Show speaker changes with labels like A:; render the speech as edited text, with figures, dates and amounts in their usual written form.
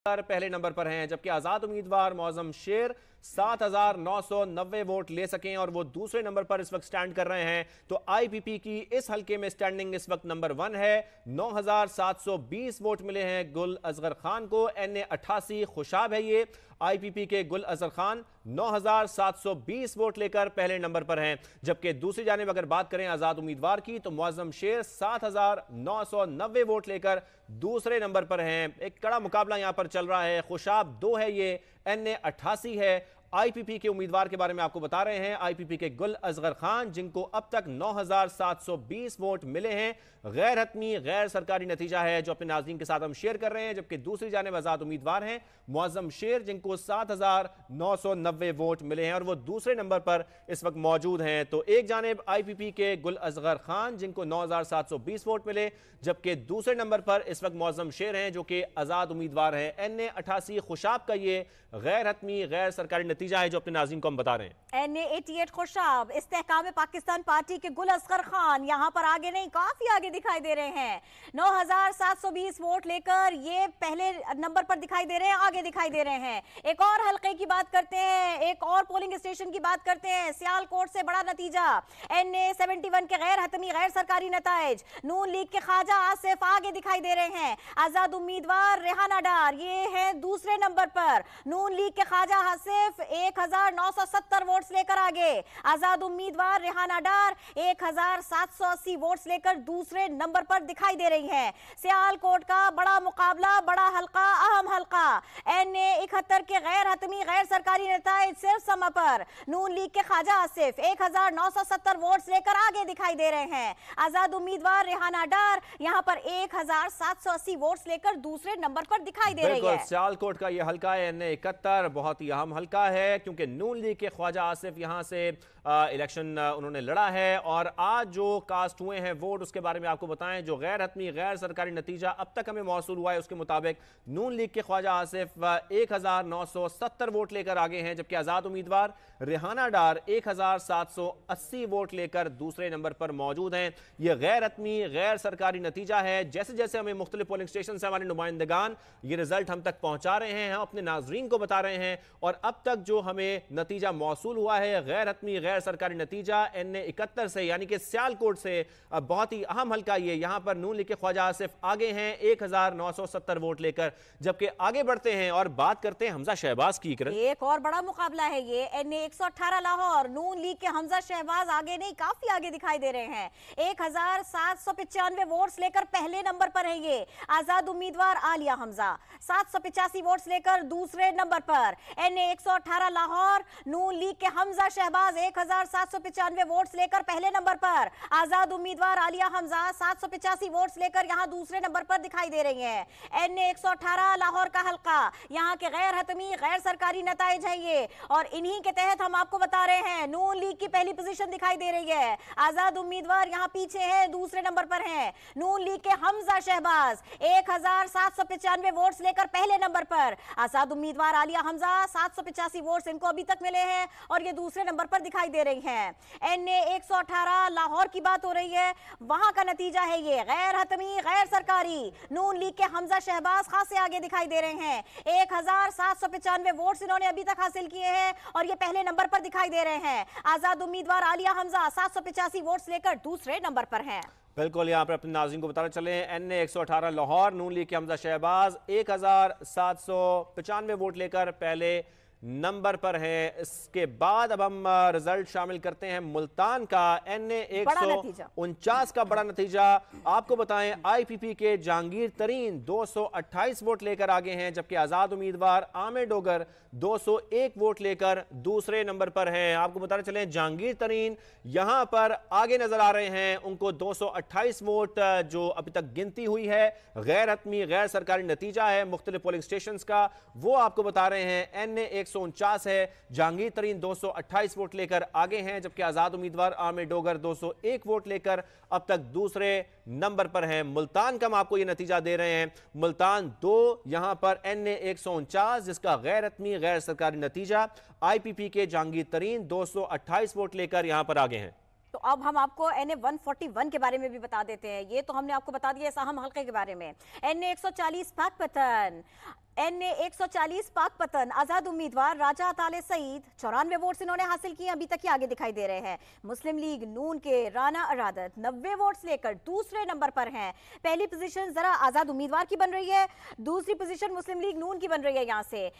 A: पहले नंबर पर हैं, जबकि आजाद उम्मीदवार मौजम शेर 7,990 वोट ले सकें और वो दूसरे नंबर पर इस वक्त स्टैंड कर रहे हैं। तो आईपीपी की इस हलके में स्टैंडिंग इस वक्त नंबर 1 है। 9,720 वोट मिले हैं गुल असगर खान को। NA 88 खुशाब है ये। आईपीपी के गुल असगर खान 9,720 वोट लेकर पहले नंबर पर हैं, जबकि दूसरी जानिब अगर बात करें आजाद उम्मीदवार की तो मौजम शेर 7,990 वोट लेकर दूसरे नंबर पर हैं। एक कड़ा मुकाबला यहां पर चल रहा है। खुशाब 2 है ये, NA 88 है। आईपीपी के उम्मीदवार के बारे में आपको बता रहे हैं। आईपीपी के गुल असगर खान, जिनको अब तक 9,720 वोट मिले हैं। गैर हतमी गैर सरकारी नतीजा है जो अपने नाज़रीन के साथ हम शेयर कर रहे हैं, जबकि दूसरी जानिब आजाद उम्मीदवार हैं मौजम शेर, जिनको 7,990 वोट मिले हैं और वो दूसरे नंबर पर इस वक्त मौजूद हैं। तो एक जानिब आईपीपी के गुल असगर खान, जिनको 9,720 वोट मिले, जबकि दूसरे नंबर पर इस वक्त मौजम शेर हैं जो कि आजाद उम्मीदवार हैं। NA 88 खुशाब का ये गैर हतमी गैर सरकारी नतीजा है जो अपने नाज़रीन को हम बता रहे हैं।
B: NA 88 खुशाब इस्तेहकाम पाकिस्तान पार्टी के गुल असगर खान यहां पर आगे नहीं, काफी आगे दिखाई दे रहे हैं। 9,720 वोट लेकर ये पहले नंबर पर दिखाई दे रहे हैं, आगे दिखाई दे रहे हैं। एक और हल्के की बात करते हैं, एक और पोलिंग स्टेशन की बात करते हैं। सियालकोट से बड़ा नतीजा, NA 71 के गैर हतमी गैर सरकारी नताइज। नून लीग के ख्वाजा आसिफ आगे दिखाई दे रहे हैं। आजाद उम्मीदवार रेहाना डार ये है दूसरे नंबर पर। नून लीग के ख्वाजा आसिफ 1,970 वोट्स लेकर आगे। आजाद उम्मीदवार रेहाना डार 1,780 वोट्स लेकर दूसरे नंबर पर दिखाई दे रही हैं। सियालकोट का बड़ा मुकाबला, बड़ा हल्का, अहम हल्का। NA 71 के गैर हतमी गैर सरकारी नताइज सिर्फ समा पर। नून लीग के ख्वाजा आसिफ 1,970 वोट्स लेकर आगे दिखाई दे रहे हैं। आजाद उम्मीदवार रेहाना डार यहां पर 1,780 वोट्स लेकर दूसरे नंबर पर दिखाई दे रही है।
A: सियालकोट का यह हल्का है NA 71, बहुत ही अहम हल्का है क्योंकि नून लीग के ख्वाजा आसिफ यहां से इलेक्शन उन्होंने लड़ा है। और आज जो कास्ट हुए हैं वोट, उसके बारे में आपको बताएं। जो गैर हतमी गैर सरकारी नतीजा अब तक हमें मौसूल हुआ है उसके मुताबिक नून लीग के ख्वाजा आसिफ 1,970 वोट लेकर आगे हैं, जबकि आजाद उम्मीदवार रेहाना डार 1,780 वोट लेकर दूसरे नंबर पर मौजूद हैं। यह गैर हतमी गैर सरकारी नतीजा है। जैसे जैसे हमें मुख्तलिफ पोलिंग स्टेशन से हमारे नुमाइंदगान ये रिजल्ट हम तक पहुंचा रहे हैं, हम अपने नाजरीन को बता रहे हैं। और अब तक जो हमें नतीजा मौसूल हुआ है गैर हतमी गैर सरकारी नतीजा NA 71 से, यानी कि सियालकोट से, बहुत ही अहम हल्का ये। यहां पर नून लीग के ख्वाजा आसिफ आगे हैं 1,970 वोट लेकर। जबकि आगे बढ़ते हैं और बात करते हैं हमजा शहबाज की।
B: एक और बड़ा मुकाबला है ये। NA 118 लाहौर, नून लीग के हमजा शहबाज आगे नहीं, काफी आगे दिखाई दे रहे हैं। 1,795 वोट्स लेकर पहले नंबर पर है ये। आजाद उम्मीदवार आलिया हमजा 785 वोट्स लेकर दूसरे नंबर पर। NA 118 लाहौर, नून लीग के हमजा शहबाज 1,795 वोट्स लेकर पहले नंबर पर। आजाद उम्मीदवार आलिया हमजा 785 वोट्स लेकर यहां दूसरे नंबर पर दिखाई दे रही हैं। NA 118 लाहौर का हल्का, यहां के गैर हतमी गैर सरकारी नताइज हैं ये, और इन्हीं के तहत हम आपको बता रहे हैं नून लीग की पहली पोजीशन दिखाई दे रही है। आजाद उम्मीदवार यहां पीछे है, दूसरे नंबर पर हैं। नून लीग के हमजा शहबाज 1,795 वोट्स लेकर पहले नंबर पर। आजाद उम्मीदवार आलिया हमजा 785 वोट्स इनको अभी तक मिले हैं और ये दूसरे नंबर पर दिखाई दे रही हैं। NA 118 लाहौर की बात हो रही है, वहां का नतीजा है ये। गैर हतमी गैर सरकारी नून लीग के हमजा शहबाज खासे आगे दिखाई दे रहे हैं। 1,795 वोट्स इन्होंने अभी तक हासिल किए हैं और ये पहले नंबर पर दिखाई दे रहे हैं। आजाद उम्मीदवार आलिया हमजा 785 वोट्स लेकर दूसरे नंबर पर हैं।
A: बिल्कुल, यहाँ पर अपने नाज़रीन को बताना चले, NA 118 लाहौर, नून लीग के हमजा शहबाज 1,795 वोट लेकर पहले नंबर पर है। इसके बाद अब हम रिजल्ट शामिल करते हैं मुल्तान का। NA 149 का बड़ा नतीजा आपको बताएं। आईपीपी के जहांगीर तरीन 228 वोट लेकर आगे हैं, जबकि आजाद उम्मीदवार आमिर डोगर 201 वोट लेकर दूसरे नंबर पर हैं। आपको बताना चलें जहांगीर तरीन यहां पर आगे नजर आ रहे हैं, उनको 228 वोट जो अभी तक गिनती हुई है गैर हतमी गैर सरकारी नतीजा है मुख्तलिफ पोलिंग स्टेशन का, वो आपको बता रहे हैं। NA 149 है। जहांगीर तरीन 228 वोट लेकर आगे हैं, जबकि आजाद उम्मीदवार आमिर डोगर 201 वोट लेकर अब तक दूसरे नंबर पर हैं। मुल्तान का हम आपको यह नतीजा दे रहे हैं। मुल्तान 2 यहां पर NA 149 जिसका गैर हतमी गैर सरकारी नतीजा। आईपीपी के जहांगीर तरीन 228 वोट लेकर यहां पर आगे हैं।
B: तो तो अब हम आपको NA 141 के बारे में भी बता देते हैं। ये तो हमने आपको बता दिया इस अहम हल्के के बारे में। NA 140 पाकपतन, NA 140 पाकपतन आजाद उम्मीदवार राजा अताले सईद 94 वोट्स इन्होंने हासिल किए, अभी तक ये आगे दिखाई दे रहे हैं। मुस्लिम लीग नून के राना अरादत 90 वोट्स लेकर दूसरे नंबर पर हैं। पहली पोजीशन जरा आजाद उम्मीदवार की बन रही है, दूसरी पोजीशन मुस्लिम लीग नून की बन रही है। यहां से